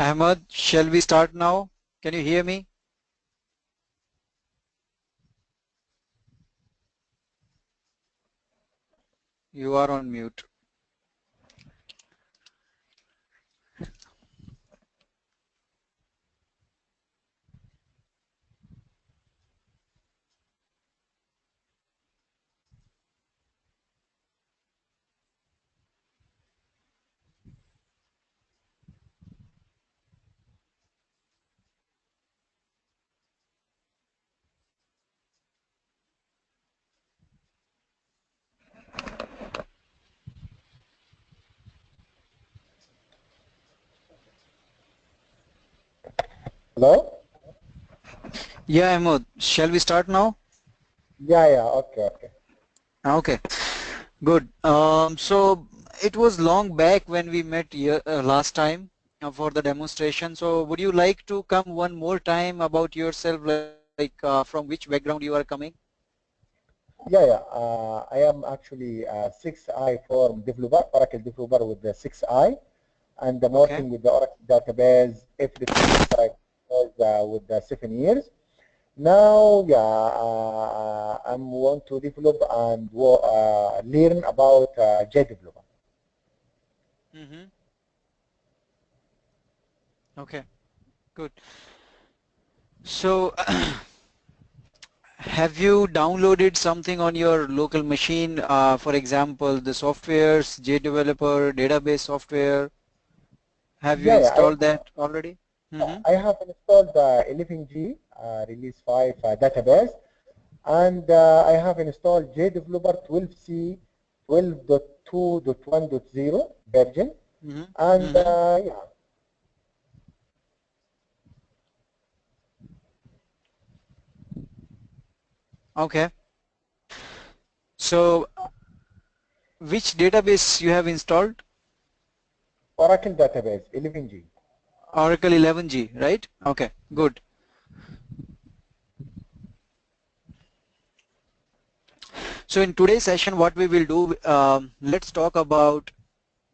Ahmad, shall we start now? Can you hear me? You are on mute. Hello? Yeah, Ahmad, shall we start now? Yeah, okay. Okay, good. So it was long back when we met here, last time for the demonstration. So would you like to come one more time about yourself, like from which background you are coming? I am actually a 6i form developer, Oracle developer with the 6i, and I'm Okay. working with the Oracle database everything like with the 7 years. Now, I'm want to develop and learn about JDeveloper. Mm-hmm. Okay, good. So have you downloaded something on your local machine? For example, the softwares, JDeveloper, database software. Have you Yeah, yeah, I, installed that already? Mm-hmm. I have installed the 11G release 5 database. And I have installed JDeveloper 12C 12.2.1.0 version. Mm-hmm. And Mm-hmm. Okay. So which database you have installed? Oracle database 11G. Oracle 11G, right? Okay, good. So in today's session, what we will do, let's talk about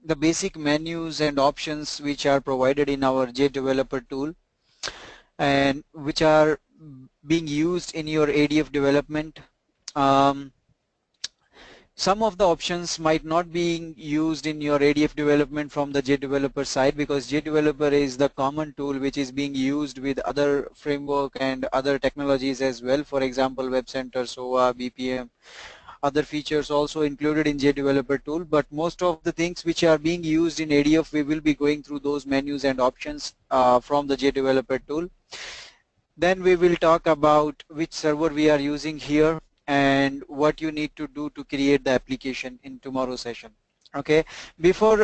the basic menus and options which are provided in our JDeveloper tool and which are being used in your ADF development. Um, Some of the options might not be used in your ADF development from the JDeveloper side because JDeveloper is the common tool which is being used with other framework and other technologies as well. For example, Web Center, SOA, BPM, other features also included in JDeveloper tool. But most of the things which are being used in ADF, we will be going through those menus and options from the JDeveloper tool. Then we will talk about which server we are using here and what you need to do to create the application in tomorrow's session. Okay, before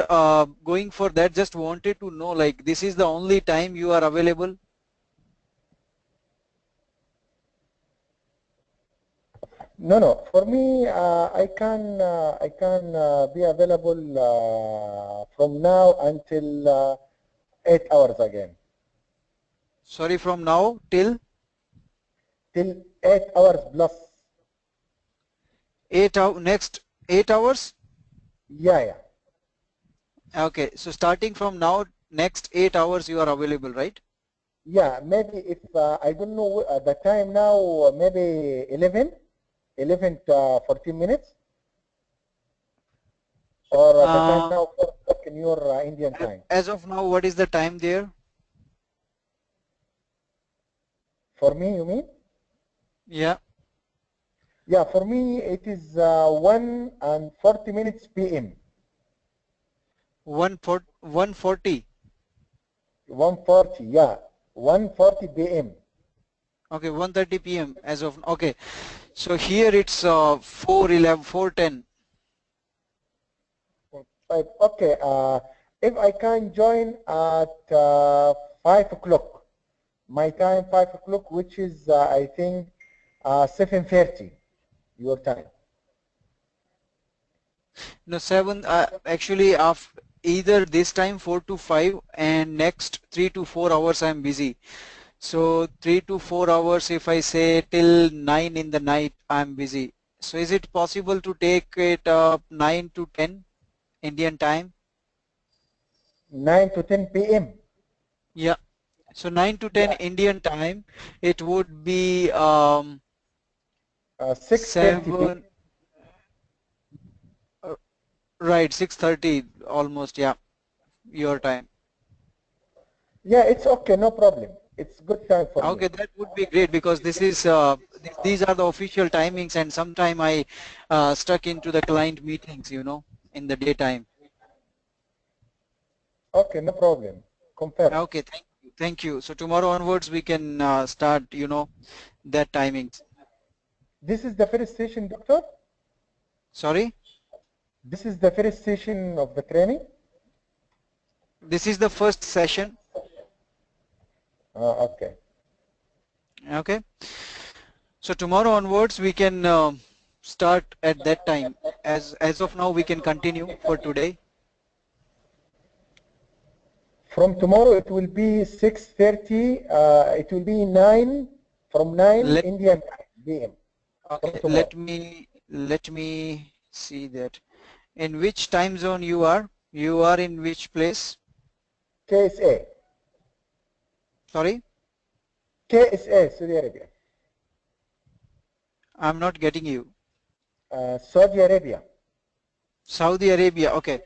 going for that, just wanted to know, like, this is the only time you are available? No. For me, I can be available from now until 8 hours again. Sorry, from now till Till 8 hours plus. 8 hours, next 8 hours? Yeah. Okay, so starting from now, next 8 hours you are available, right? Yeah, maybe if I don't know the time now, maybe 11 to 14 minutes, or the time Uh, now 4 o'clock in your Indian time. as of now, what is the time there? For me, you mean? Yeah, Yeah, for me it is 1 and 40 minutes PM. 140. 1:40, yeah, 1:40 PM. Okay, 1:30 p.m. as of, okay. So here it's 4:11, 4:10. Okay, if I can join at 5 o'clock, my time 5 o'clock, which is I think 7:30 your time. No, 7, actually either this time 4 to 5 and next 3 to 4 hours I'm busy. So 3 to 4 hours, if I say till 9 in the night I'm busy. So is it possible to take it 9 to 10 Indian time? 9 to 10 PM. Yeah. So 9 to 10 Yeah, Indian time, it would be 6:30 p.m. 7, uh, right, 6:30 almost, yeah, your time. Yeah, it's okay, no problem. It's good time for me. Okay, that would be great because this is these are the official timings, and sometime I stuck into the client meetings, in the daytime. Okay, no problem. Confirm. Okay, thank you. Thank you. So tomorrow onwards we can start, that timings. This is the first session, doctor? Sorry? This is the first session of the training? This is the first session. Okay. Okay. So tomorrow onwards we can start at that time. As of now we can continue for today. From tomorrow it will be 6:30, it will be 9, from 9 Let Indian time, PM, from okay, tomorrow. let me see that. In which time zone you are? You are in which place? KSA, Sorry? KSA, Saudi Arabia. I'm not getting you. Saudi Arabia. Saudi Arabia. Okay.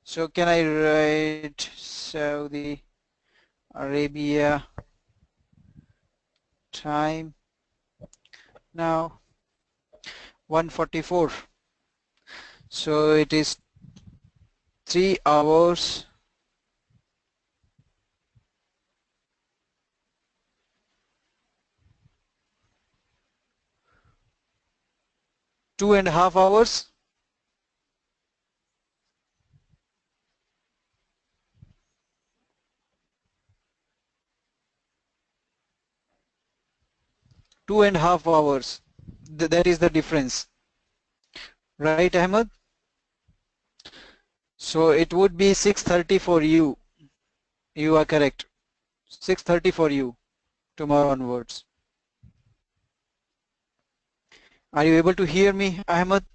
So can I write Saudi Arabia time now 1:44. So it is 3 hours, 2.5 hours. 2.5 hours. That is the difference. Right, Ahmed? So it would be 6:30 for you. You are correct. 6:30 for you tomorrow onwards. Are you able to hear me, Ahmed?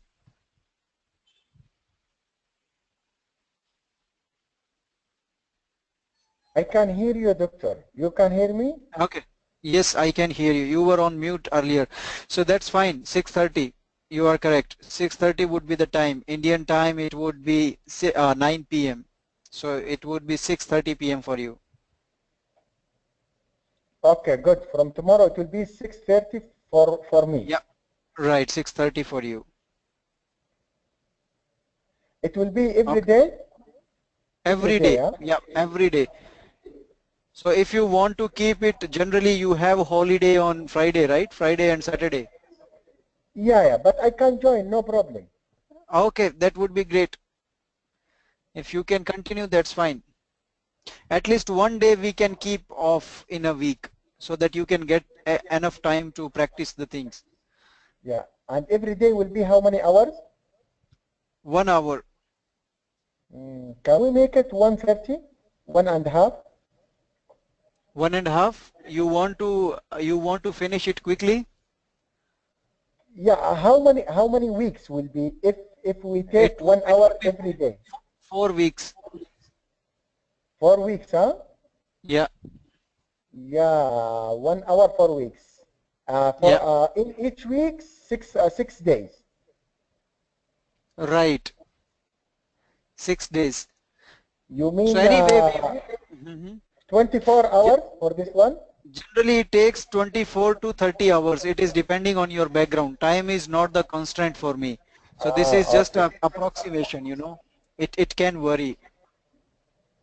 I can hear you, doctor. You can hear me? Okay. Yes, I can hear you. You were on mute earlier. So that's fine. 6:30. You are correct. 6:30 would be the time. Indian time it would be 9 p.m. So it would be 6:30 p.m. for you. Okay, good. From tomorrow it will be 6:30 for me. Yeah. Right. 6:30 for you. It will be every Okay. day? Every Every day, day. huh? Yeah. Every day. So if you want to keep it, generally you have holiday on Friday, right? Friday and Saturday. Yeah, yeah, but I can join, no problem. Okay. That would be great. If you can continue, that's fine. At least one day we can keep off in a week so that you can get enough time to practice the things. Yeah, and every day will be how many hours? 1 hour, Can we make it 1:30? One and a half? 1.5. You want to finish it quickly? Yeah, how many weeks will be if we It take would one it hour would be every day? 4 weeks. 4 weeks, huh? Yeah, Yeah, 1 hour 4 weeks. For yeah, in each week 6 days. right. 6 days. You So mean anyway, Mhm. 24 Ge- hours for this one? generally it takes 24 to 30 hours. It is depending on your background. Time is not the constraint for me. So this is just Okay. a approximation. It can vary.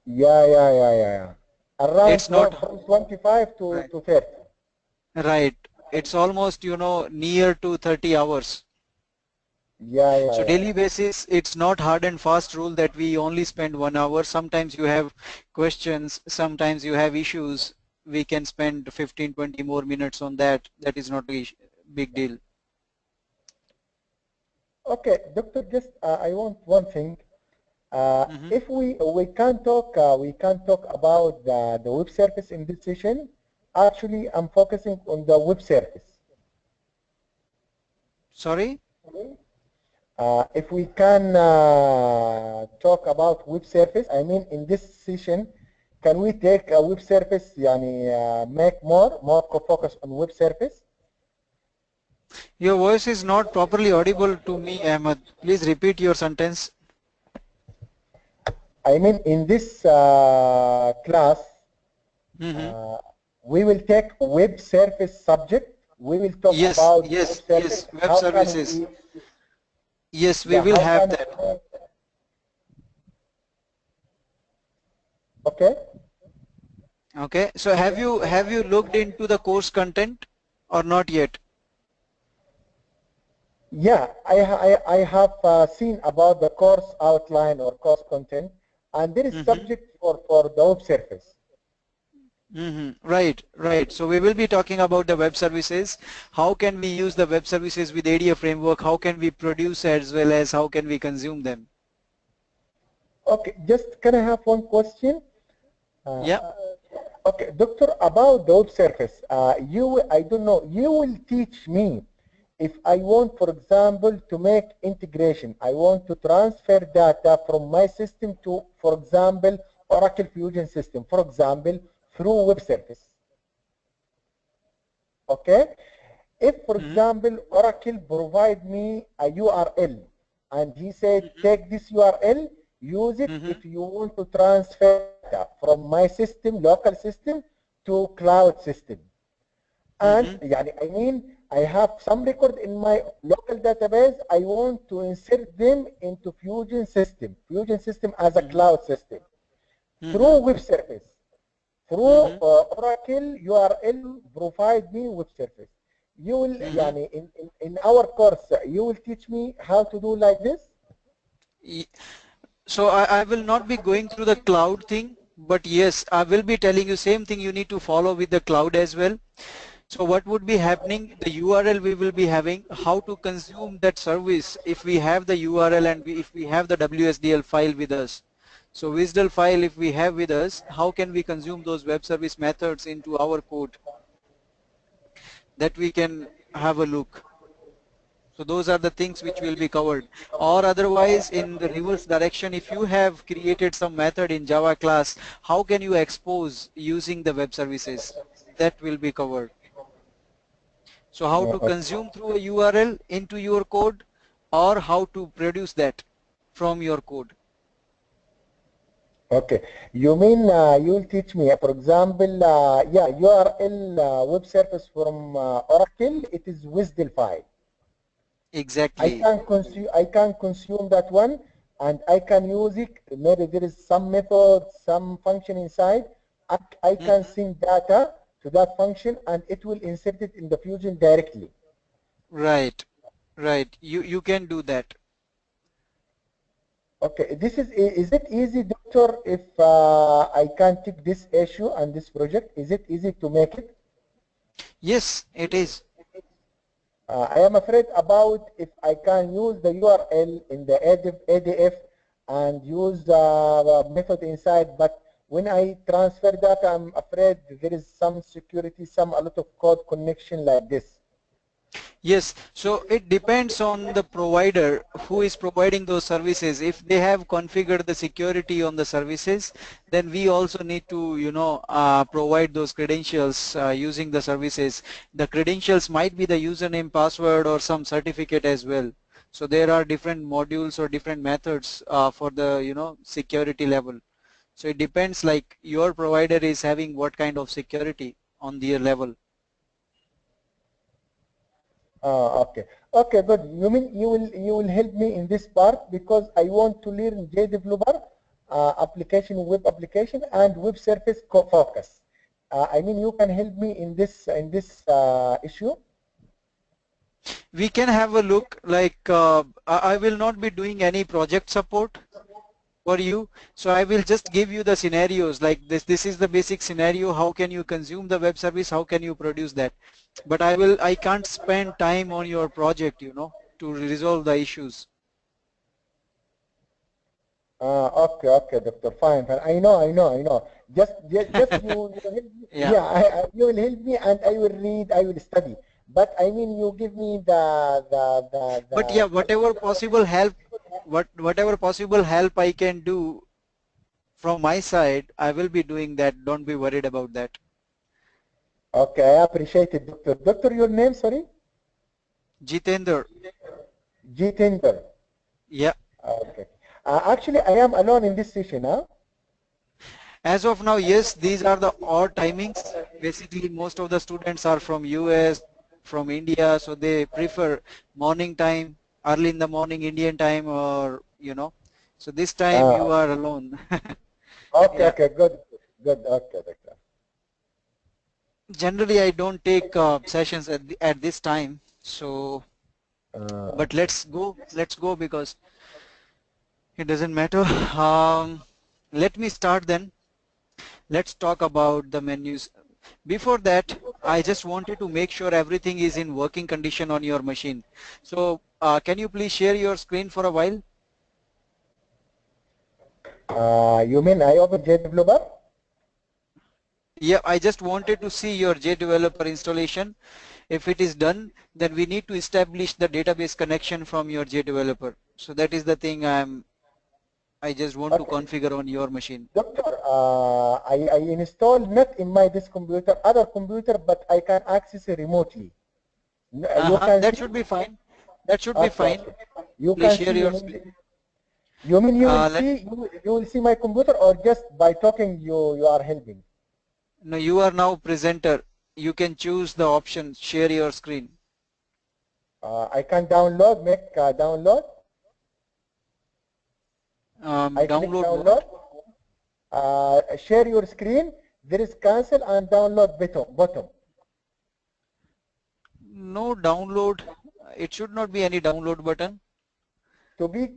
Yeah, yeah, yeah, yeah, yeah. Around It's not from 25 to, right. to 30. Right. It's almost, near to 30 hours. Yeah, yeah, So yeah, daily yeah. basis, it's not hard and fast rule that we only spend 1 hour. Sometimes you have questions, sometimes you have issues. We can spend 15, 20 more minutes on that. That is not a big deal. Okay, doctor, just I want one thing. Hmm. If we can talk about the web service in this session. Actually, I'm focusing on the web service. Sorry? If we can talk about web service, I mean in this session, can we take a web service, يعني make more focus on web service? Your voice is not properly audible to me, Ahmed. Please repeat your sentence. I mean in this class, Mm-hmm. uh, we will take web service subject. We will talk Yes, about web yes, service. yes. Web How can services. we, Yes, we yeah, will how have can that. we, okay? Okay. So have you looked into the course content or not yet? Yeah, I have seen about the course outline or course content, and there is Mm-hmm. subject for the web service. Mm-hmm. Right, right. So we will be talking about the web services. How can we use the web services with ADF framework? How can we produce as well as how can we consume them? Okay, just can I have one question? Yeah. Uh, okay, doctor, about the web service, I don't know, you will teach me if I want, for example, to make integration, I want to transfer data from my system to, for example, Oracle Fusion system, for example, through web service. Okay? If, for Mm-hmm. example, Oracle provide me a URL and he said, Mm-hmm. take this URL, use it Mm-hmm. if you want to transfer data from my system, local system, to cloud system. And Mm-hmm. يعني, I mean, I have some record in my local database. I want to insert them into Fusion system as a Mm-hmm. cloud system Mm-hmm. through web service. Through Mm-hmm. Oracle URL provide me web service. You will, Mm-hmm. يعني, in our course, you will teach me how to do like this? So I will not be going through the cloud thing, but yes, I will be telling you same thing you need to follow with the cloud as well. So what would be happening, the URL we will be having, how to consume that service if we have the URL and if we have the WSDL file with us. So WSDL file if we have with us, how can we consume those web service methods into our code that we can have a look. So those are the things which will be covered. Or otherwise in the reverse direction, if you have created some method in Java class, how can you expose using the web services? That will be covered. So how to Okay. consume through a URL into your code or how to produce that from your code. Okay. You mean you will teach me, for example, yeah, URL web service from Oracle, it is WSDL file. Exactly. I can consume that one and I can use it. Maybe there is some method, some function inside. I can Mhm. send data to that function and it will insert it in the Fusion directly. Right. Right. You can do that. Okay, is it easy, doctor, if I can take this issue and this project? Is it easy to make it? Yes, it is. I am afraid about if I can use the URL in the ADF and use the method inside, but when I transfer data, I'm afraid there is some security, a lot of code connection like this. Yes, so it depends on the provider who is providing those services. If they have configured the security on the services, then we also need to, provide those credentials using the services. The credentials might be the username, password, or some certificate as well. So there are different modules or different methods for the, security level. So it depends like your provider is having what kind of security on their level. Okay. Okay, good. You mean you will help me in this part because I want to learn JDeveloper application, web application, and web service focus. I mean, you can help me in this issue. We can have a look like I will not be doing any project support for you, so I will just give you the scenarios like this is the basic scenario, how can you consume the web service, how can you produce that, but I can't spend time on your project, to resolve the issues. Okay, okay, doctor. Fine, fine. I know. Just you help me. Yeah. Yeah, you will help me, and I will read. I will study. but I mean you give me the But yeah, whatever possible help I can do from my side, I will be doing that. Don't be worried about that. Okay, I appreciate it, doctor. Doctor, your name, sorry? Jitender, Jitender. yeah. Okay. Actually, I am alone in this session, huh? As of now, yes, these are the odd timings. Basically, most of the students are from US, from India, so they prefer morning time, early in the morning Indian time, or So this time you Ah, are alone. okay, Yeah. okay, good, good, okay, doctor. Generally, I don't take sessions at this time. So, but Okay. let's go because it doesn't matter. Let me start then. Let's talk about the menus. Before that, I just wanted to make sure everything is in working condition on your machine. So, can you please share your screen for a while? You mean I open JDeveloper? Yeah, I just wanted to see your JDeveloper installation. If it is done, then we need to establish the database connection from your JDeveloper. So that is the thing I just want to Okay, configure on your machine. doctor, I installed not in my this computer, other computer, but I can access it remotely. You can That see? should be fine. That should be Okay, fine. okay. You Please can share see, your screen. you mean you will Let see, you will see my computer or just by talking you are helping? No, you are now presenter. You can choose the option share your screen. I can download, make download. I click Download what? download. Share your screen. There is cancel and download button. No download. It should not be any download button. To be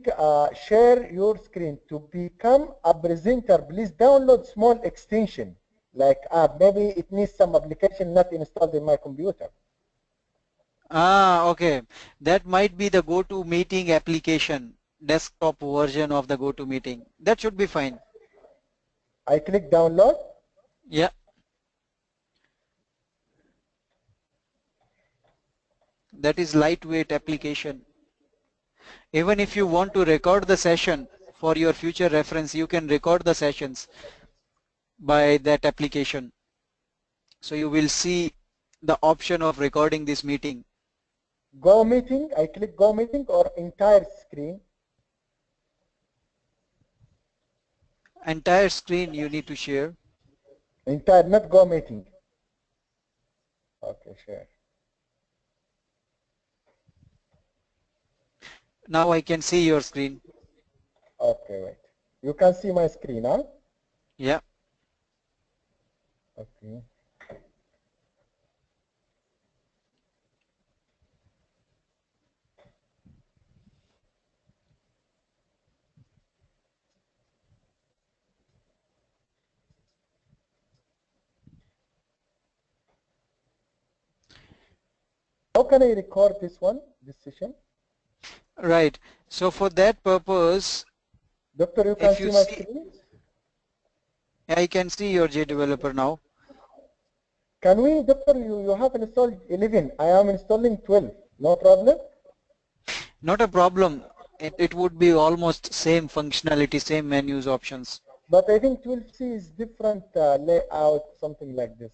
share your screen to become a presenter. Please download small extension like app. Maybe it needs some application not installed in my computer. Okay. That might be the GoToMeeting application, desktop version of the GoToMeeting. That should be fine. I click download. Yeah, that is lightweight application. Even if you want to record the session for your future reference, you can record the sessions by that application. So you will see the option of recording this meeting. Go meeting. I click go meeting or entire screen. Entire screen you need to share. Entire, not go meeting. Okay, share. Now I can see your screen. Okay, wait. You can see my screen, huh? Yeah. Okay. How can I record this one, this session? Right. So for that purpose, Doctor, you can if you see my see, screen? I can see your JDeveloper now. Can we, doctor, you have installed 11. I am installing 12. No problem? Not a problem. It would be almost same functionality, same menus options. But I think 12C is different layout, something like this.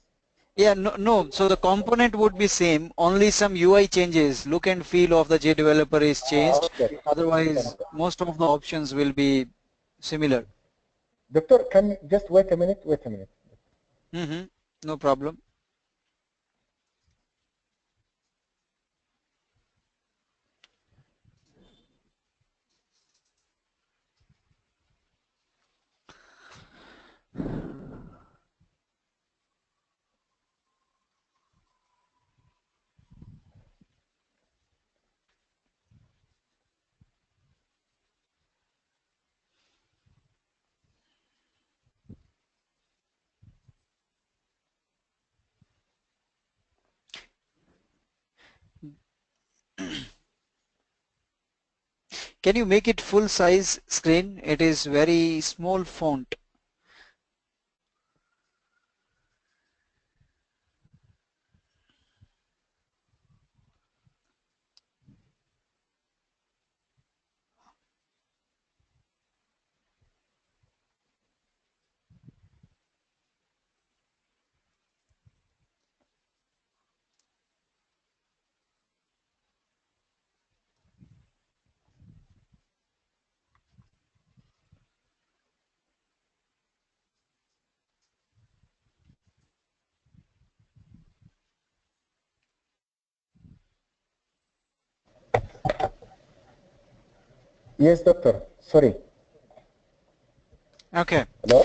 Yeah, no. So the component would be same. Only some UI changes. Look and feel of the JDeveloper is changed. Okay. Otherwise, most of the options will be similar. Doctor, can you just wait a minute? Wait a minute. Mm-hmm. No problem. Can you make it full size screen? It is very small font. Yes, doctor. Sorry. Okay. Hello?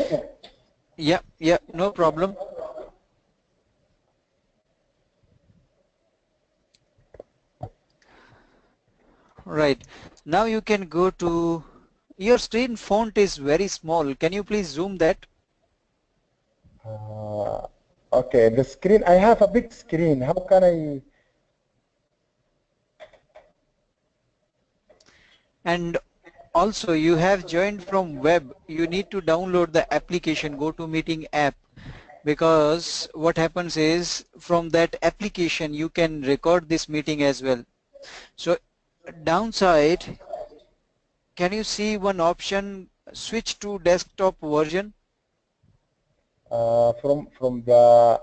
Yeah, yeah, no problem. Right. Now you can go to your screen font is very small. Can you please zoom that? Uh, okay, the screen, I have a big screen. How can I? And also you have joined from web. You need to download the application, go to meeting app, because what happens is from that application you can record this meeting as well. So downside, can you see one option switch to desktop version? From the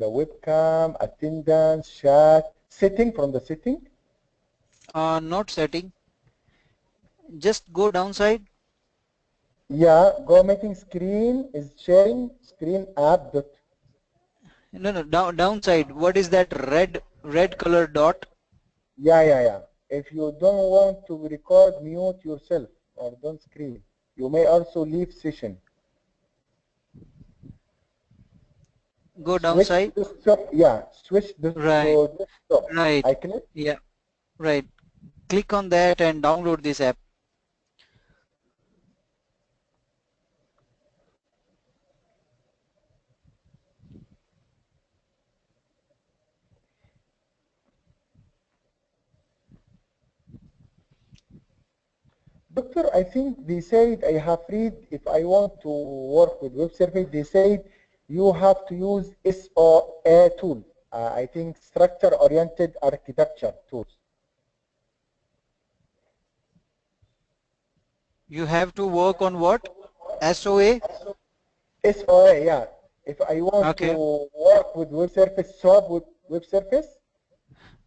webcam, attendance, chat, setting from the setting. Not setting, just go downside. Yeah, go meeting screen is sharing screen app dot. No, no, downside. What is that red color dot? Yeah. If you don't want to record, mute yourself or don't screen. You may also leave session. Go Switch downside. to desktop. Yeah, switch Right, to desktop. right. I click. Yeah, right. Click on that and download this app. Doctor, I think they said I have read if I want to work with web service, they said you have to use SOA tool. I think structure oriented architecture tools. You have to work on what? SOA? SOA, yeah. If I want Okay. to work with web service, swap with web service.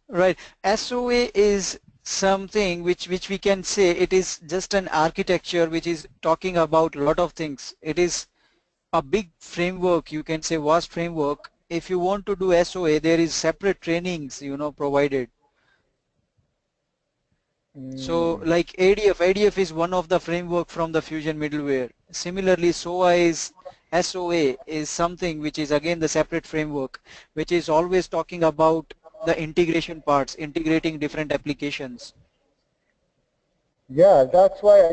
Right. SOA is something which we can say it is just an architecture which is talking about a lot of things. It is a big framework, you can say vast framework. If you want to do SOA, there is separate trainings, provided. So Mm, like ADF is one of the framework from the Fusion middleware. Similarly, SOA is something which is again the separate framework, which is always talking about the integration parts, integrating different applications. yeah, that's why I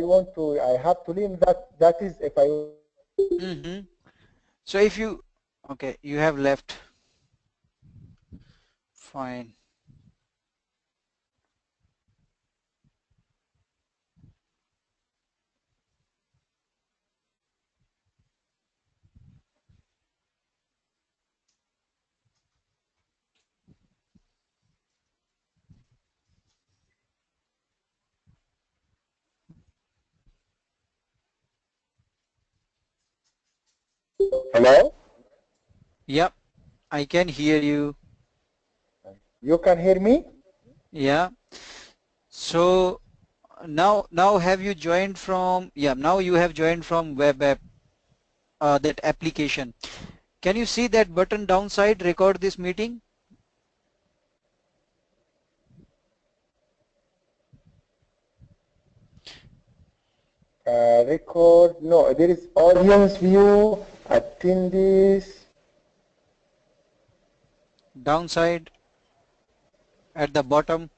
have to learn that. That is if I. Hmm. So if you, okay, you have left, fine. Hello? Yep, I can hear you. You can hear me? Yeah. So now have you joined from, yeah, now you have joined from web app, that application. Can you see that button downside, record this meeting? Record. No, there is audience view, attendees. Downside at the bottom.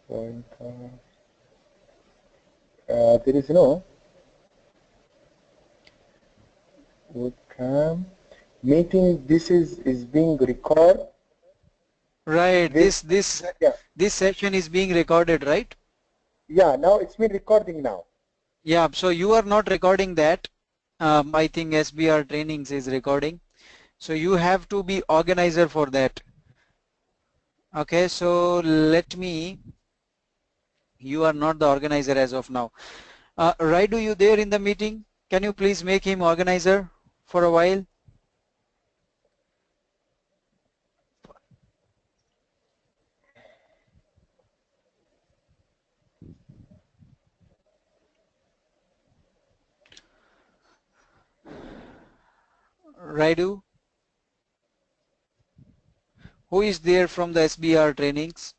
Pointer. There is no webcam. Meeting. This is being recorded. Right, This. Yeah. this session is being recorded, right? Yeah. Now it's been recording now. Yeah, so you are not recording that. I think SBR trainings is recording. So you have to be organizer for that. Okay, so let me, you are not the organizer as of now. Raidu, you there in the meeting? Can you please make him organizer for a while? Raidu, Who is there from the SBR trainings?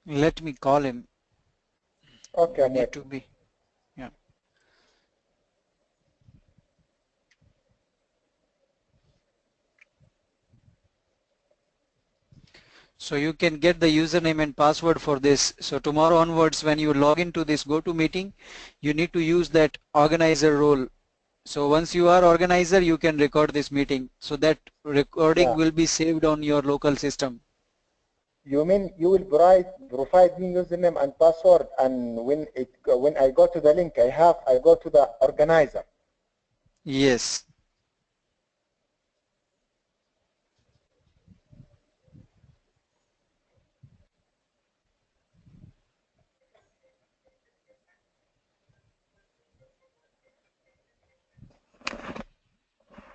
Let me call him. Okay, We I'm need waiting. to be, yeah. So you can get the username and password for this. So tomorrow onwards, when you log into this GoToMeeting, you need to use that organizer role. So once you are organizer, you can record this meeting. So that recording Yeah. will be saved on your local system. You mean you will provide me username and password, and when I go to the link I go to the organizer. Yes.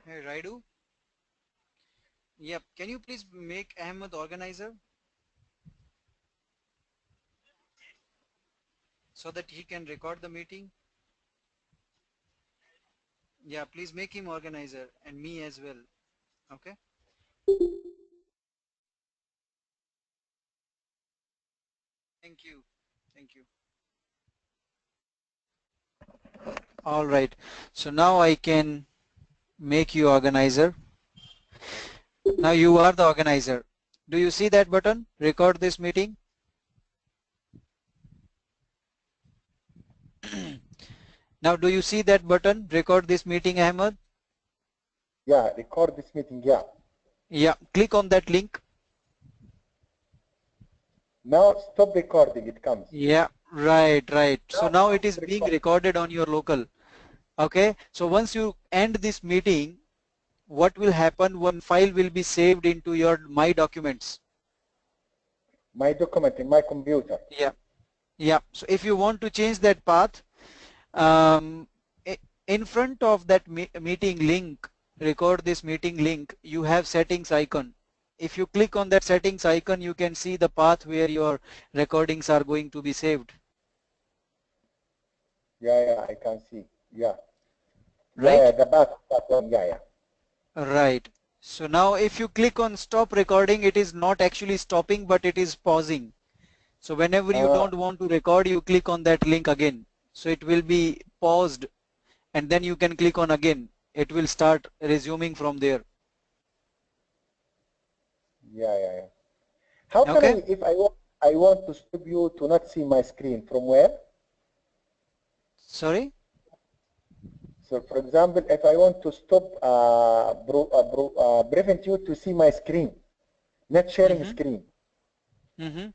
Hey Raidu. Yep. Can you please make Ahmed organizer so that he can record the meeting? Yeah, please make him organizer and me as well. Okay. Thank you. Thank you. All right. So now I can make you organizer. Now you are the organizer. Do you see that button? Record this meeting. Now do you see that button? Record this meeting, Ahmed. Yeah, record this meeting. Yeah. Yeah. Click on that link. Now stop recording. It comes. Yeah. Right. Right. So Now now it stop is being recording. recorded on your local. Okay. So once you end this meeting, what will happen? One file will be saved into your My Documents. My document in my computer. Yeah. Yeah. So if you want to change that path, um, in front of that meeting link, record this meeting link, you have settings icon. If you click on that settings icon, you can see the path where your recordings are going to be saved. Yeah, yeah, I can see. Yeah. Yeah, yeah, Right? the back that one. Yeah, yeah. Right. So now if you click on stop recording, it is not actually stopping, but it is pausing. So whenever you Uh, don't want to record, you click on that link again. So it will be paused and then you can click on again. It will start resuming from there. yeah, yeah, yeah. How can Okay? if I want to stop you to not see my screen from where? Sorry? So, for example, if I want to stop, prevent you to see my screen, not sharing Mm-hmm. screen, Mm-hmm.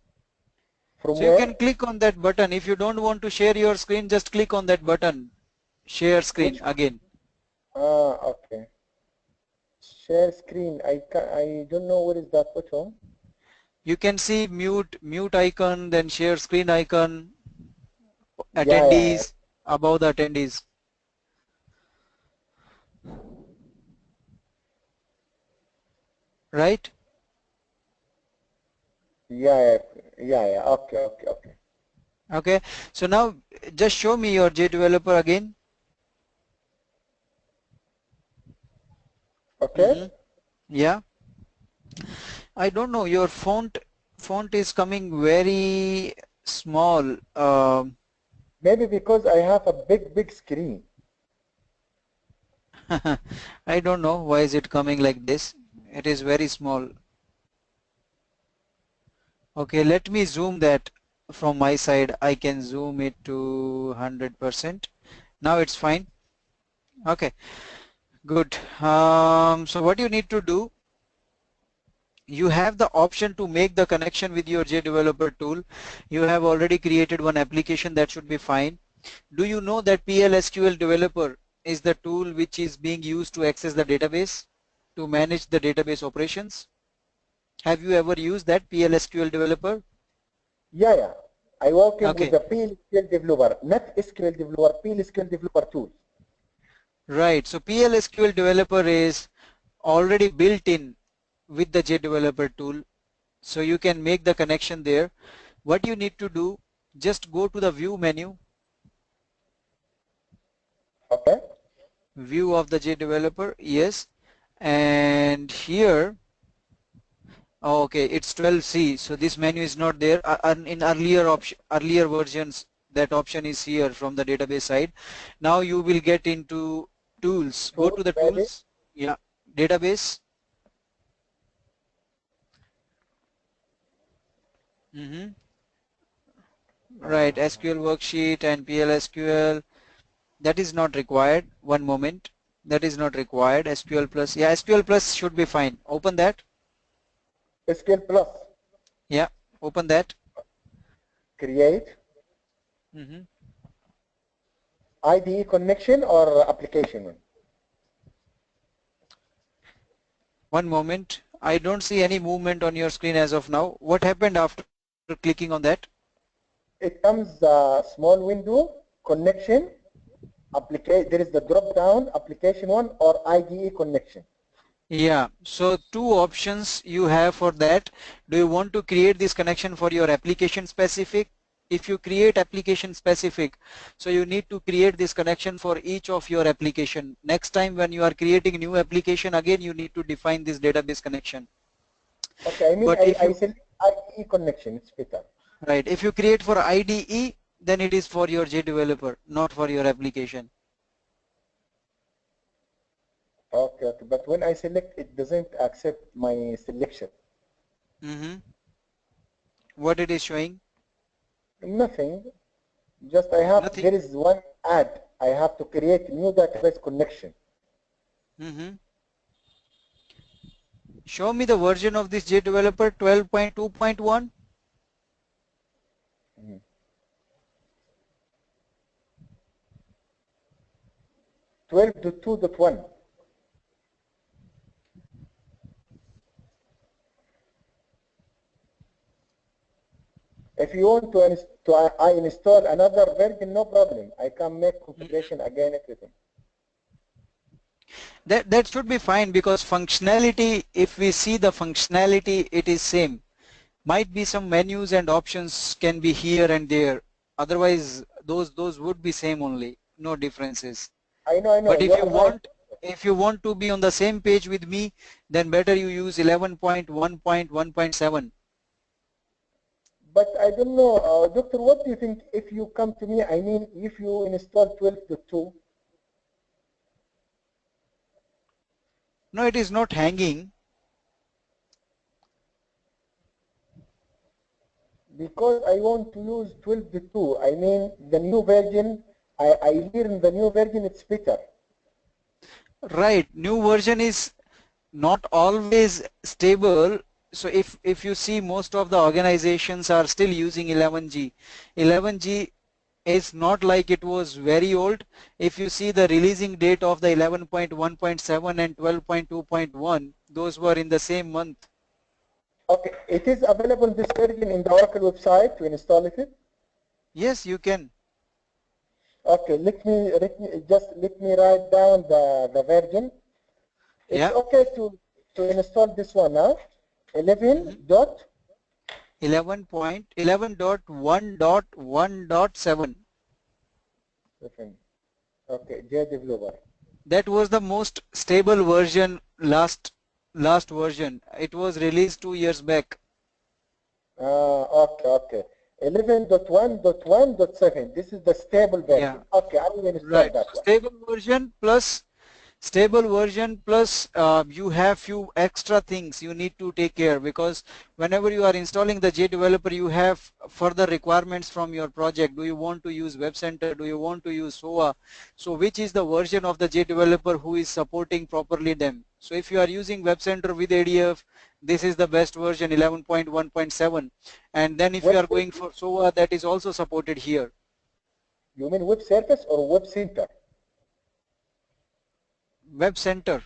from So you where? can click on that button. If you don't want to share your screen, just click on that button. Share screen Which? again. Okay. Share screen. I don't know what is that button. You can see mute icon, then share screen icon, Yeah, yeah, attendees, above the attendees. Right? yeah, yeah, yeah. Okay, okay, okay. Okay. So now just show me your JDeveloper again. Okay. Mm-hmm. Yeah. I don't know. Your font is coming very small. Maybe because I have a big screen. I don't know why is it coming like this. It is very small. Okay, let me zoom that from my side. I can zoom it to 100%. Now it's fine. Okay, good. So what you need to do, you have the option to make the connection with your JDeveloper tool. You have already created one application, that should be fine. Do you know that PLSQL developer is the tool which is being used to access the database, to manage the database operations? Have you ever used that PLSQL developer? Yeah. I working with Okay, the PLSQL developer, not SQL developer, PLSQL developer tool. right. So PLSQL developer is already built in with the JDeveloper tool. So you can make the connection there. What you need to do, just go to the view menu, Okay. view of the JDeveloper, yes. And here, oh, okay, it's 12C. So this menu is not there. In earlier versions, that option is here from the database side. Now you will get into tools. Go Tool, to the maybe. tools. Yeah, database. Mm-hmm. Right, Uh, SQL worksheet and PLSQL. That is not required. One moment. That is not required. SQL plus. Yeah, SQL plus should be fine. Open that. SQL Plus, Yeah, open that. create Mm-hmm. IDE connection or application. One moment. I don't see any movement on your screen as of now. What happened after clicking on that? It comes a small window, connection, there is the drop down, application one or IDE connection. Yeah, so two options you have for that. Do you want to create this connection for your application specific? If you create application specific, so you need to create this connection for each of your application. Next time when you are creating new application, again you need to define this database connection. Okay, I mean But if I you, select IDE connection, it's better. right, if you create for IDE, then it is for your JDeveloper, not for your application. Okay, but when I select, it doesn't accept my selection. Mm-hmm. What it is showing? Nothing, just I have, Nothing. there is one add. I have to create new database connection. Mm-hmm. Show me the version of this JDeveloper 12.2.1. 12.2.1. If you want I install another version, no problem. I can make configuration again, everything. That should be fine because functionality, if we see the functionality, it is same. Might be some menus and options can be here and there. Otherwise, those would be same only, no differences. I know, But you are right. if you want to be on the same page with me, then better you use 11.1.1.7. But I don't know, Doctor, what do you think if you come to me, I mean, if you install 12.2, No, it is not hanging. because I want to use 12.2, I mean, the new version, I learn the new version, it's better. Right, new version is not always stable. So if you see, most of the organizations are still using 11G. 11G is not like it was very old. If you see the releasing date of the 11.1.7 and 12.2.1, those were in the same month. Okay, it is available this version in the Oracle website to install it. Yes, you can. Okay, let me write down the version. It's Yeah. okay to install this one now. 11 Mhm. dot 11.11.1.1.7. 7. Okay, JDeveloper. That was the most stable version, last version. It was released 2 years back. Okay. 11.1.1.7. This is the stable Yeah, version. Okay, I will install right. that So one. stable version plus Stable version plus you have few extra things you need to take care, because whenever you are installing the JDeveloper, you have further requirements from your project. Do you want to use Web Center? Do you want to use SOA? So which is the version of the JDeveloper who is supporting properly them? So if you are using Web Center with ADF, this is the best version, 11.1.7. And then if you Web are going for SOA, that is also supported here. You mean web service or web center? Web Center.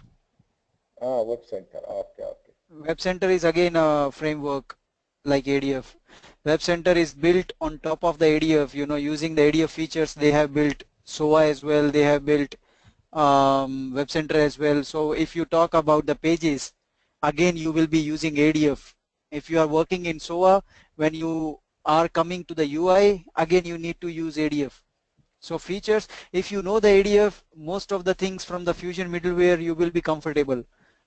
Ah, web center. Okay, okay. Web Center is again a framework like ADF. Web Center is built on top of the ADF, using the ADF features. They have built SOA as well. They have built Web Center as well. So if you talk about the pages, again you will be using ADF. If you are working in SOA, when you are coming to the UI, again you need to use ADF. So features, if you know the ADF, most of the things from the Fusion middleware you will be comfortable,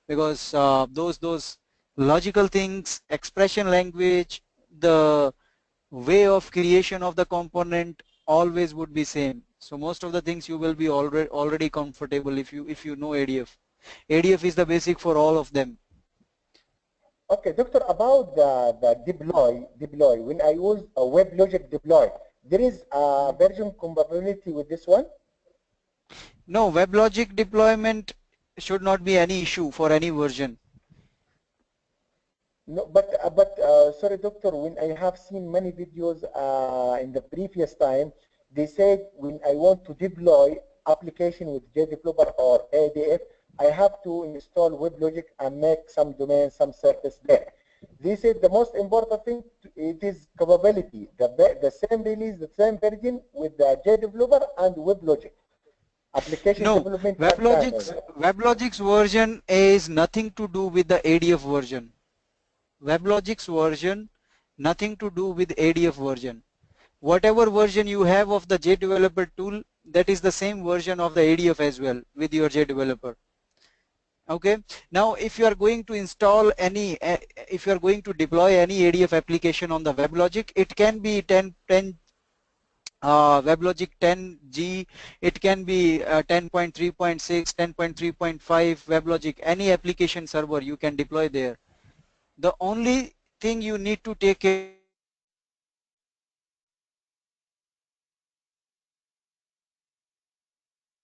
because those logical things, expression language, the way of creation of the component always would be same. So most of the things you will be already comfortable if you know ADF. ADF is the basic for all of them. Okay, doctor, about the deploy, when I use a web logic deploy, there is a version compatibility with this one? No, WebLogic deployment should not be any issue for any version. No, but sorry, doctor. When I have seen many videos in the previous time, they said when I want to deploy application with JDeveloper or ADF, I have to install WebLogic and make some domain, some service there. They said the most important thing it is capability. The same release, the same version with the JDeveloper and WebLogic. Application No, development and WebLogic's data. WebLogic's version is nothing to do with the ADF version. WebLogic's version, nothing to do with ADF version. Whatever version you have of the JDeveloper tool, that is the same version of the ADF as well with your JDeveloper. Okay. Now, if you are going to install any, if you are going to deploy any ADF application on the WebLogic, it can be 10 WebLogic 10G, it can be 10.3.6, 10.3.5 WebLogic, any application server you can deploy there. The only thing you need to take care of is the application server. If you are going to deploy any application on the WebLogic, then you need to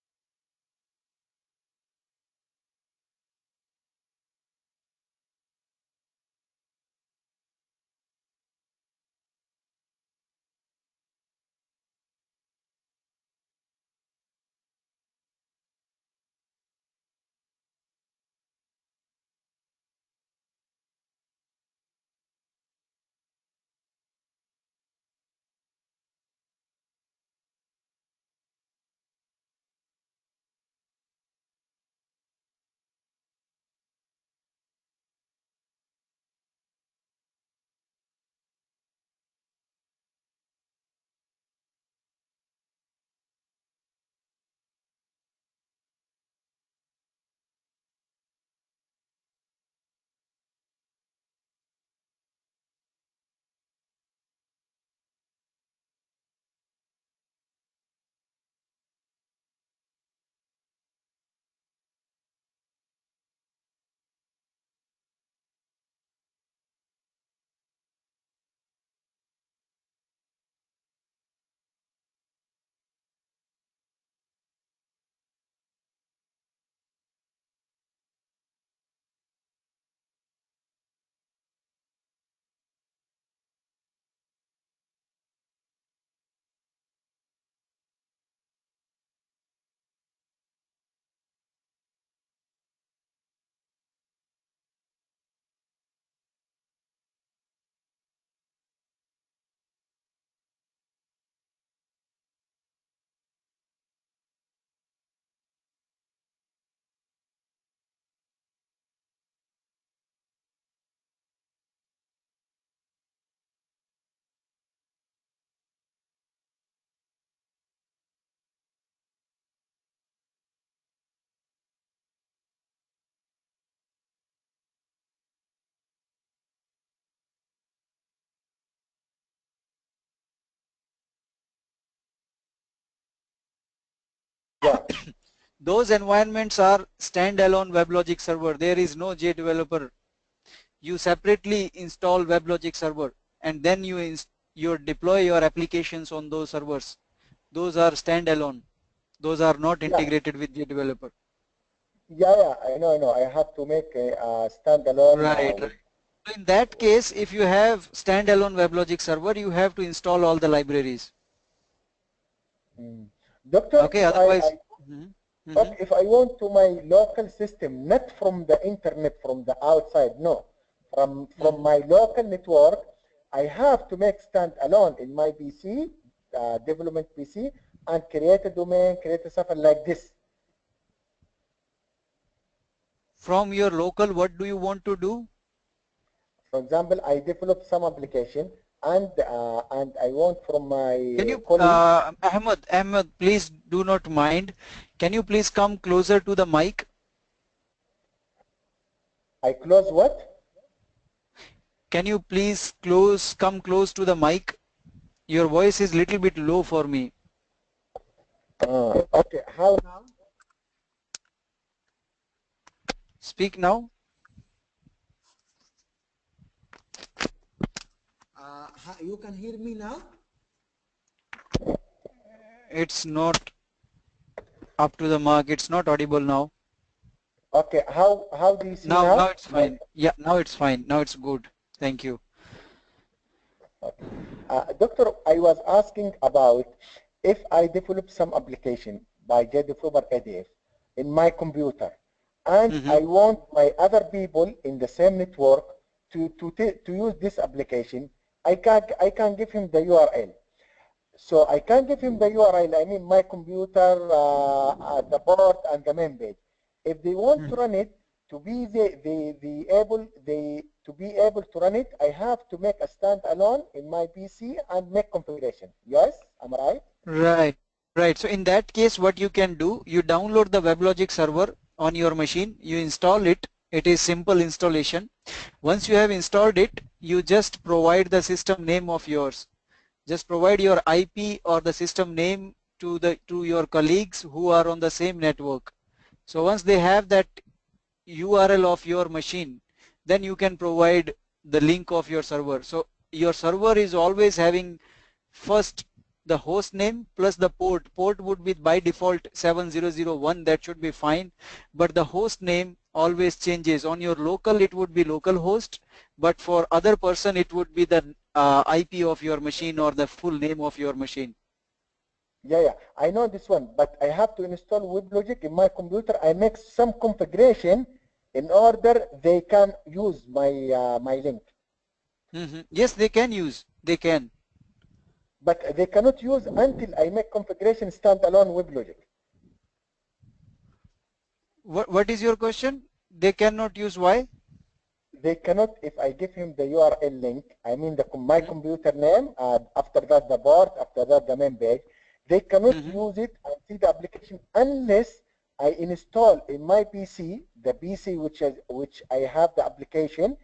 take care of the application server. Yeah. Those environments are standalone WebLogic server. There is no JDeveloper. You separately install WebLogic server and then you deploy your applications on those servers. Those are standalone. Those are not Yeah. integrated with JDeveloper. Yeah, yeah, I know. I have to make a standalone Right, right. with. So in that case, if you have standalone WebLogic server, you have to install all the libraries. Mm. Doctor, Okay, otherwise. Mhm, mhm, okay, if I want to my local system, not from the internet, from the outside, no, from mhm. my local network, I have to make standalone in my PC, development PC, and create a domain, create a something like this. From your local, what do you want to do? For example, I develop some application, and I want from Can my you, colleague. Ahmed, please do not mind. Can you please come closer to the mic? I close what? Can you please come close to the mic? Your voice is little bit low for me. Okay, how now? Speak now. You can hear me now? It's not up to the mark. It's not audible now. Okay, how do you see Now now? it's fine. Yeah, now it's fine. Now it's good. Thank you. Okay. Doctor, I was asking about if I develop some application by JDeveloper ADF in my computer, and Mm-hmm. I want my other people in the same network to use this application, I can give him the URL. So I can give him the URL, I mean my computer, the port and the main page. If they want to run it, to be able to run it, I have to make a standalone in my PC and make configuration. Yes, am I right? Right, right. So in that case, what you can do, you download the WebLogic server on your machine, you install it. It is simple installation. Once you have installed it, you just provide the system name of yours. Just provide your IP or the system name to your colleagues who are on the same network. So once they have that URL of your machine, then you can provide the link of your server. So your server is always having first the host name plus the port. Port would be by default 7001, that should be fine, but the host name always changes. On your local it would be local host, but for other person it would be the IP of your machine or the full name of your machine. Yeah, yeah, I know this one, but I have to install WebLogic in my computer. I make some configuration in order they can use my link. Yes, they can use, they can. But they cannot use until I make configuration standalone WebLogic. What is your question? They cannot use why? They cannot, if I give him the URL link, I mean my Mhm. computer name, after that the port, after that the main page, they cannot Mhm. use it and see the application unless I install in my PC, the PC which I have the application,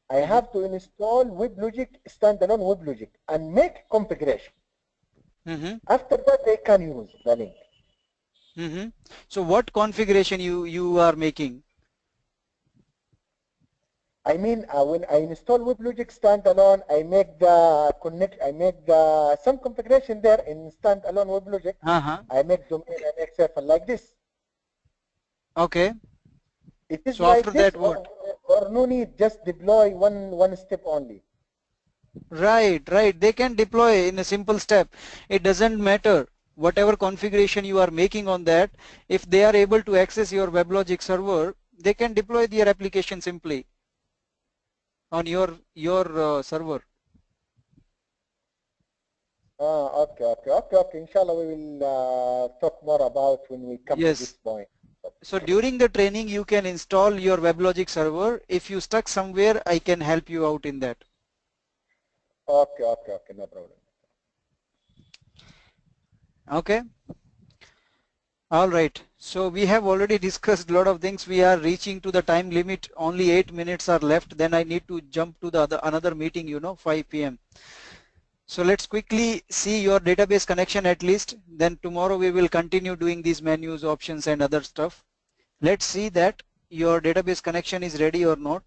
I Mhm. have to install WebLogic, standalone WebLogic, and make configuration. Mhm. After that, they can use the link. Mhm. So what configuration you are making? I mean, when I install WebLogic standalone, I make the some configuration there in standalone WebLogic. Uh-huh. I make domain, I make server like this. Okay. It is So after like this, that what? or no need, just deploy one step only. Right, right. They can deploy in a simple step. It doesn't matter whatever configuration you are making on that. If they are able to access your WebLogic server, they can deploy their application simply on your server. Okay. Inshallah, we will talk more about when we come to this Yes. point. So during the training, you can install your WebLogic server. If you stuck somewhere, I can help you out in that. Okay, no problem. Okay. All right. So we have already discussed a lot of things. We are reaching to the time limit. Only 8 minutes are left. Then I need to jump to the another meeting, 5 p.m. So let's quickly see your database connection at least. Then tomorrow we will continue doing these menus, options and other stuff. Let's see that your database connection is ready or not.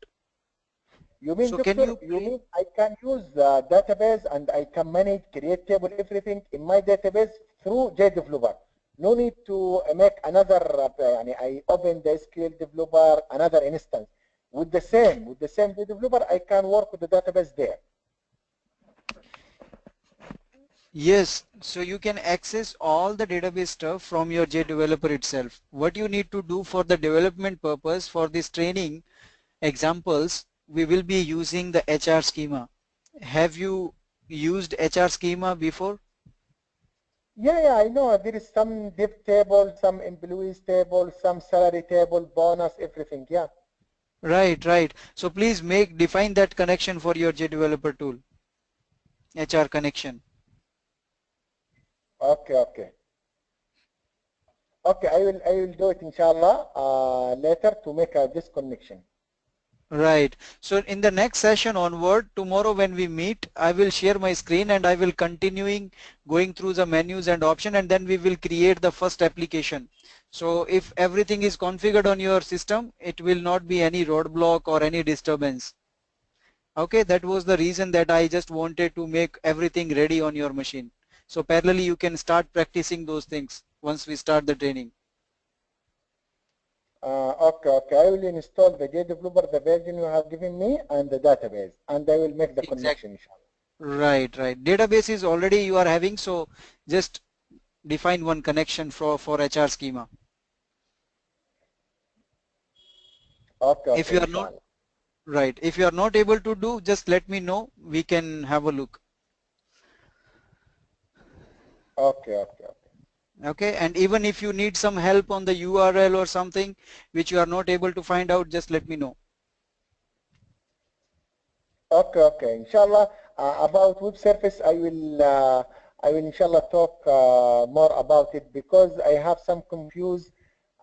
You mean, So can doctor, you you please? mean I can use the database and I can manage, create table, everything in my database through JDeveloper. No need to make another, I open the SQL developer, another instance. With the same JDeveloper, I can work with the database there. Yes, so you can access all the database stuff from your JDeveloper itself. What you need to do for the development purpose for this training examples, we will be using the HR schema. Have you used HR schema before? Yeah, I know. There is some div table, some employees table, some salary table, bonus, everything. Yeah. Right, right. So please define that connection for your JDeveloper tool, HR connection. Okay. Okay, I will do it inshallah later to make this connection. Right. So in the next session onward, tomorrow when we meet, I will share my screen and I will continuing going through the menus and option, and then we will create the first application. So if everything is configured on your system, it will not be any roadblock or any disturbance. Okay, that was the reason that I just wanted to make everything ready on your machine. So parallelly you can start practicing those things once we start the training. Okay. I will install the JDeveloper, the version you have given me, and the database, and I will make the Exactly. connection inshallah. Right, right. Database is already you are having, so just define one connection for HR schema. If Okay, you are not inshallah. right, if you are not able to do, just let me know. We can have a look. Okay. Okay, and even if you need some help on the URL or something which you are not able to find out, just let me know. Okay. Inshallah, about web service, I will inshallah talk more about it because I have some confused.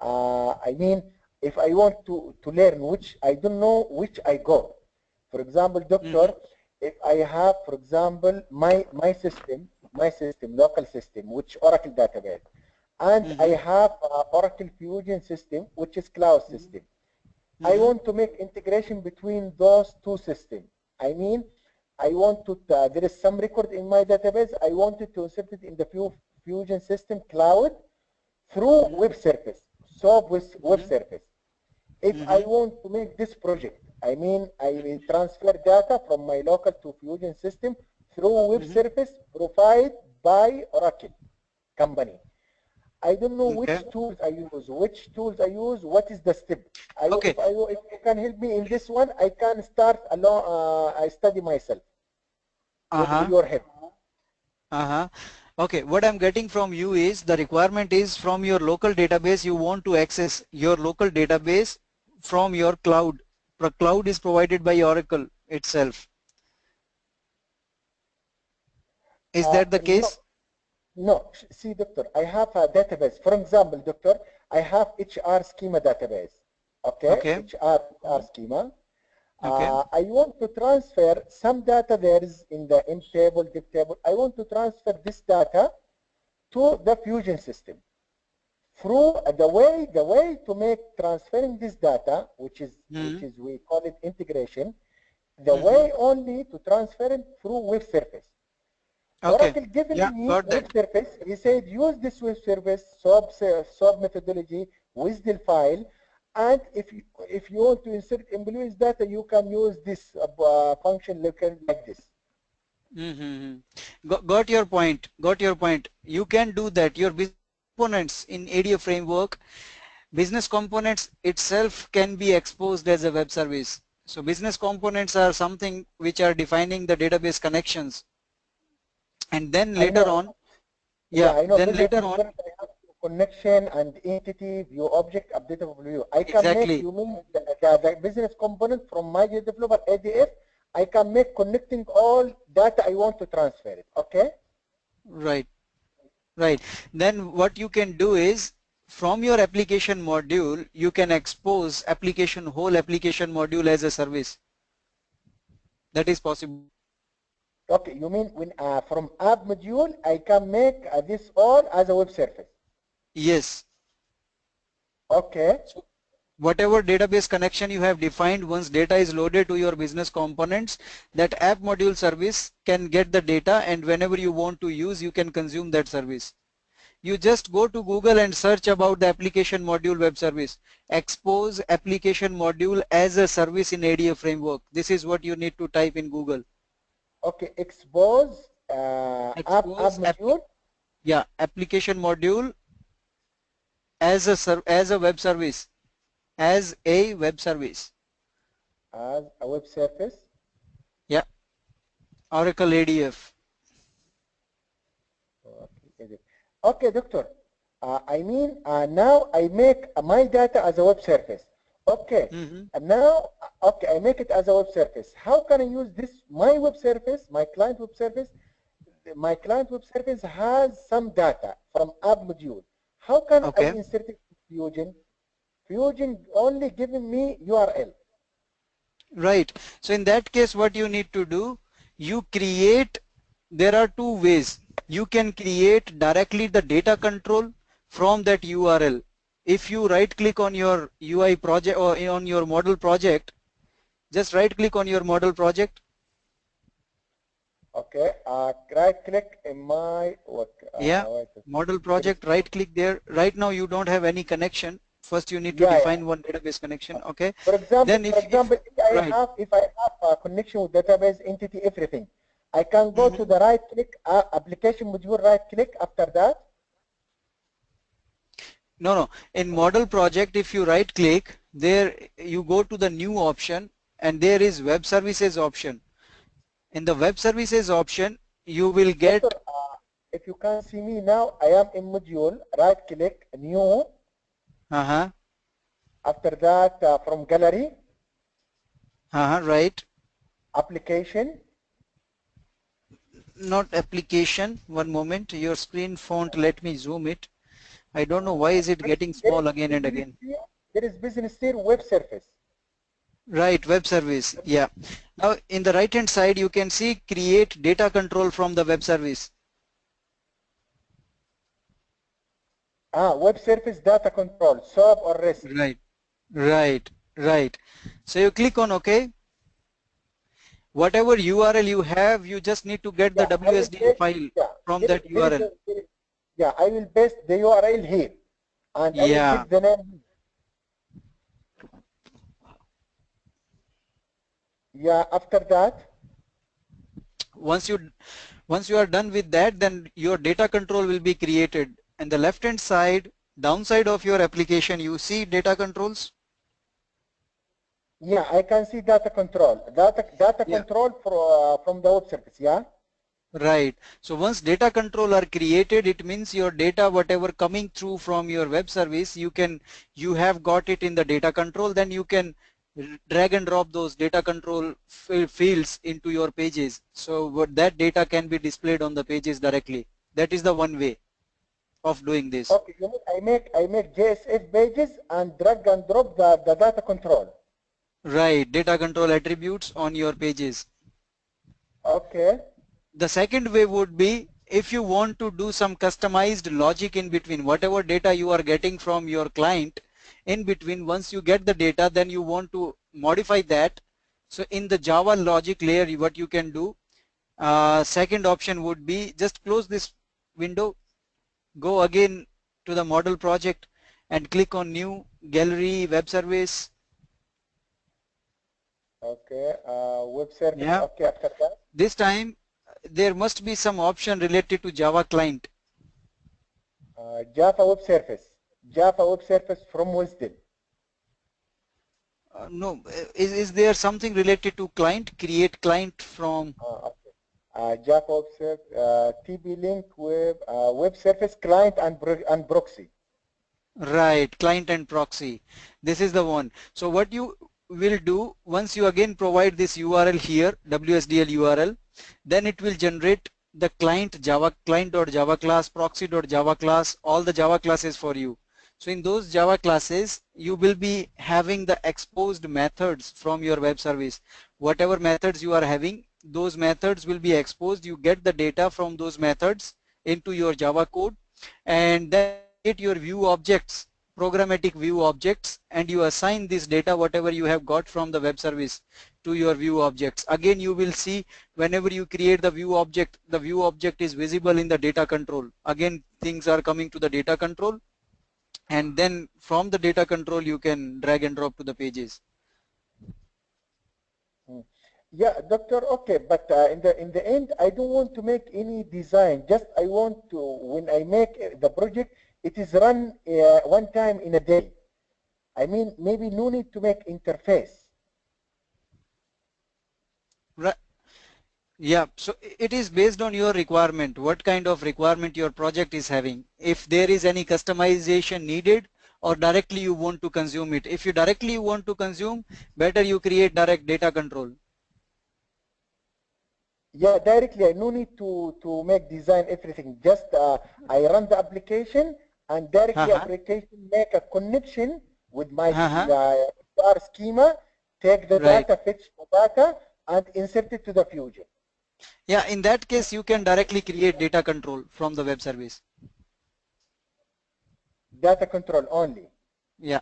I mean, if I want to learn which I don't know which I go. For example, Mm-hmm, doctor, if I have, for example, my system, local system, which Oracle database, and I mm-hmm, have Oracle Fusion system, which is cloud system. I mm-hmm, want to make integration between those two systems. I mean, I want to, there is some record in my database. I wanted to insert it in the Fusion system cloud through mm-hmm, web service, so with web mm-hmm, service. If I mm-hmm, want to make this project, I mean, I will transfer data from my local to Fusion system through web mm-hmm. service provided by Oracle company. I don't know Okay. which tools I use, what is the step. Okay. If you can help me in this one, I can start alone. I study myself with Uh-huh. your help. Uh-huh. Okay, what I'm getting from you is the requirement is from your local database, you want to access your local database from your cloud. The cloud is provided by Oracle itself. Is that the No, case? no. See, doctor, I have a database. For example, doctor, I have HR schema database. Okay, Okay. HR Mhm. schema. Okay. I want to transfer some data there is in the M table, div table. I want to transfer this data to the Fusion system. Through the way to make transferring this data, which is Mm-hmm. we call it integration, the Mm-hmm. way only to transfer it through web service. Okay. Oracle given Yeah, me got web that. service. He said use this web service sub methodology with the file, and if you want to insert employees data, you can use this function like this. Mm-hmm. Got your point. Got your point. You can do that. Your business components in ADF framework, business components itself can be exposed as a web service. So business components are something which are defining the database connections, and then I later know. on, Yeah, yeah, I know then business later on, component. I have connection and entity view object updatable view. I can make, exactly, you mean the business component from my developer ADF. I can make connecting all data I want to transfer it. Okay. right, right. Then what you can do is from your application module, you can expose whole application module as a service. That is possible. Okay, you mean when from app module I can make this all as a web service? Yes. Okay. So whatever database connection you have defined, once data is loaded to your business components, that app module service can get the data, and whenever you want to use, you can consume that service. You just go to Google and search about the application module web service. Expose application module as a service in ADF framework. This is what you need to type in Google. Okay, expose app Expose module yeah, application module as a web service, as a web service. as a web service. Yeah, Oracle ADF. Okay, is it? Okay, doctor. I mean, now I make my data as a web service. Okay, Mhm. and now, okay, I make it as a web service. How can I use this, my web service, my client web service? My client web service has some data from app module. How can I Okay. insert it in Fusion? Fusion only giving me URL. Right. So in that case, what you need to do, you create, there are two ways. You can create directly the data control from that URL. If you right click on your UI project or on your model project, just right click on your model project. Okay, right click in my what? Yeah, Wait, model there is project, right click there. Right now you don't have any connection. First you need to yeah, yeah. define one database connection. Okay. For Then if example, right. if I have a connection with database entity everything, I can go to Mhm. the right click application module right click after that. No, no. In model project, if you right click, there you go to the new option and there is web services option. In the web services option, you will Doctor, get, if you can see me now, I am in module, right click, new, uh-huh, after that from gallery, right, application. not application. One moment, your screen font, let me zoom it. I don't know why Uh, is it getting small again and business again. tier, there is business tier web service. Right, web service, yeah. Now in the right hand side, you can see create data control from the web service. Web service data control, SOAP or REST. Right, right, right. So you click on OK. Whatever URL you have, you just need to get the Yeah, I will WSDL paste, file yeah, from that URL. yeah, I will paste the URL here and I will Yeah. give the name. Yeah, after that, Once you are done with that, then your data control will be created. And the left hand side, downside of your application, you see data controls. yeah, I can see data control. Data Yeah. control from the web service, yeah? Right. So once data control are created, it means your data, whatever coming through from your web service, you have got it in the data control, then you can drag and drop those data control fields into your pages. So what that data can be displayed on the pages directly. That is the one way of doing this. Okay, you mean I make JSF pages and drag and drop the data control. Right. Data control attributes on your pages. Okay. The second way would be if you want to do some customized logic in between whatever data you are getting from your client in between. Once you get the data, then you want to modify that. So in the Java logic layer, what you can do, second option would be just close this window, go again to the model project and click on new gallery web service. Okay. Web service. Yeah, Okay. After that, this time there must be some option related to Java client. Java web service. Java web service from Wisdom. No, is there something related to client? Create client from, Okay. Java web service, TP link web service client and proxy. right, client and proxy. This is the one. So what you will do once you again provide this URL here, WSDL URL, then it will generate the client Java client.java class, proxy.java class, all the Java classes for you. So in those Java classes, you will be having the exposed methods from your web service. Whatever methods you are having, those methods will be exposed. You get the data from those methods into your Java code, and then you create your view objects, programmatic view objects, and you assign this data, whatever you have got from the web service, to your view objects. Again, you will see whenever you create the view object is visible in the data control. Again, things are coming to the data control, and then from the data control you can drag and drop to the pages. Yeah, doctor. Okay, but in the end, I don't want to make any design. Just I want to, when I make the project, it is run one time in a day. I mean, maybe no need to make interface. Right. Yeah, so it is based on your requirement, what kind of requirement your project is having. If there is any customization needed, or directly you want to consume it. If you directly want to consume, better you create direct data control. Yeah, directly. I no need to make design everything. Just I run the application and directly Uh-huh. application make a connection with my Uh-huh. SBR schema, take the Right. data, fetch the data, and insert it to the Fusion. Yeah, in that case, you can directly create data control from the web service. Data control only. Yeah,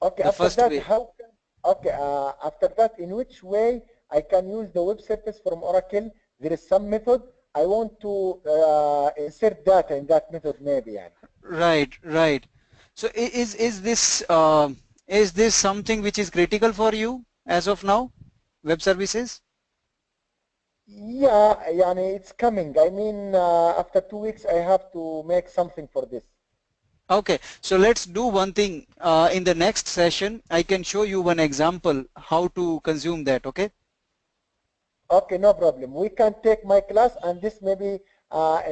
Okay, the after first that, way. how can, okay, after that, in which way I can use the web service from Oracle? There is some method. I want to insert data in that method maybe. Yani. Right, right. So is this something which is critical for you as of now, web services? Yeah, yani it's coming. I mean, after 2 weeks, I have to make something for this. Okay, so let's do one thing. In the next session, I can show you one example how to consume that. Okay. Okay, no problem. We can take my class, and this maybe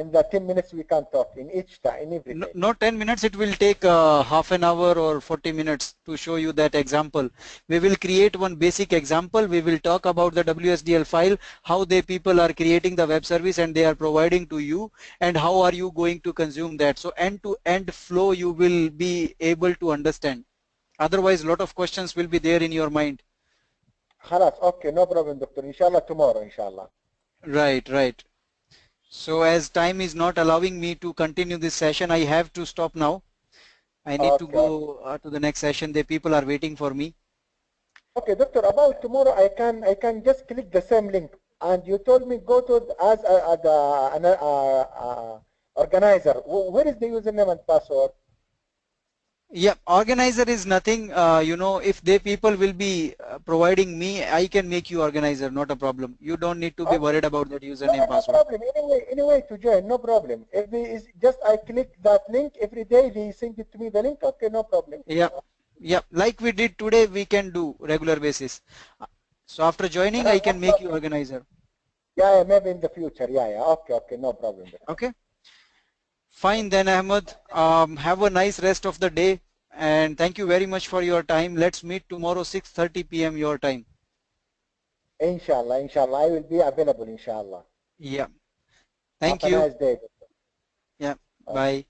in the 10 minutes we can talk in each time, in every No, time. not 10 minutes, it will take half an hour or 40 minutes to show you that example. We will create one basic example. We will talk about the WSDL file, how they people are creating the web service and they are providing to you, and how are you going to consume that. So end to end flow you will be able to understand. Otherwise, a lot of questions will be there in your mind. خلاص, okay, no problem, doctor. Inshallah, tomorrow, inshallah. Right, right. So as time is not allowing me to continue this session, I have to stop now. I need to Okay, okay. go to the next session. The people are waiting for me. Okay, doctor, about tomorrow, I can just click the same link, and you told me go to as the organizer. Where is the username and password? Yeah, organizer is nothing, if they people will be providing me, I can make you organizer, not a problem. You don't need to be Okay, worried about that no, username no password. problem. Anyway, to join, no problem. If they is just I click that link every day, they send it to me the link. Okay, no problem. Yeah, yeah, like we did today, we can do regular basis. So after joining, I No can make you problem. organizer. Yeah, maybe in the future. Yeah. Okay, okay, no problem, doctor. Okay, fine then Ahmed. Have a nice rest of the day and thank you very much for your time. Let's meet tomorrow 6:30 p.m. your time. Inshallah, I will be available, inshallah. Yeah, Have thank a you. nice day. Yeah, Okay. bye.